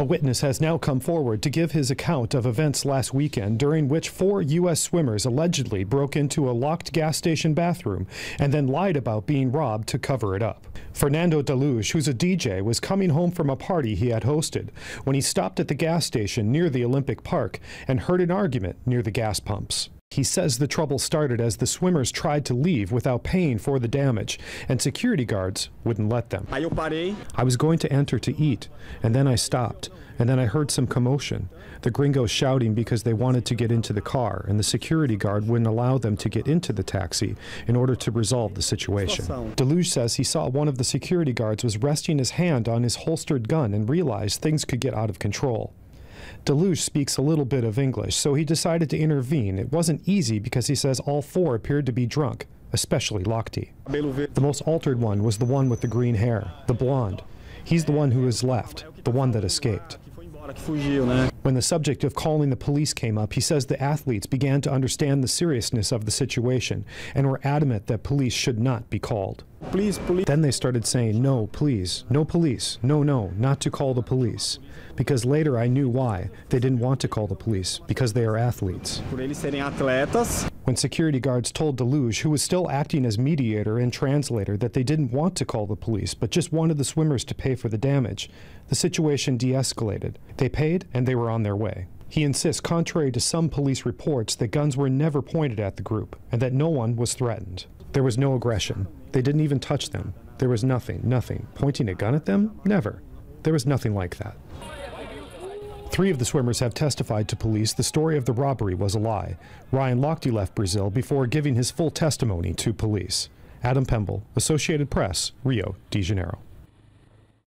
A witness has now come forward to give his account of events last weekend during which 4 U.S. swimmers allegedly broke into a locked gas station bathroom and then lied about being robbed to cover it up. Fernando Deluge, who's a DJ, was coming home from a party he had hosted when he stopped at the gas station near the Olympic Park and heard an argument near the gas pumps. He says the trouble started as the swimmers tried to leave without paying for the damage, and security guards wouldn't let them. I was going to enter to eat, and then I stopped, and then I heard some commotion. The gringos shouting because they wanted to get into the car, and the security guard wouldn't allow them to get into the taxi in order to resolve the situation. Deluge says he saw one of the security guards was resting his hand on his holstered gun and realized things could get out of control. Deluge speaks a little bit of English, so he decided to intervene. It wasn't easy because he says all 4 appeared to be drunk, especially Lochte. The most altered one was the one with the green hair, the blonde. He's the one who was left, the one that escaped. When the subject of calling the police came up, he says the athletes began to understand the seriousness of the situation and were adamant that police should not be called. Please, police. Then they started saying, no, please, no police, no, not to call the police. Because later I knew why. They didn't want to call the police, because they are athletes. When security guards told Deluge, who was still acting as mediator and translator, that they didn't want to call the police, but just wanted the swimmers to pay for the damage, the situation de-escalated. They paid, and they were on their way. He insists, contrary to some police reports, that guns were never pointed at the group, and that no one was threatened. There was no aggression. They didn't even touch them. There was nothing. Pointing a gun at them? Never. There was nothing like that. 3 of the swimmers have testified to police the story of the robbery was a lie. Ryan Lochte left Brazil before giving his full testimony to police. Adam Pemble, Associated Press, Rio de Janeiro.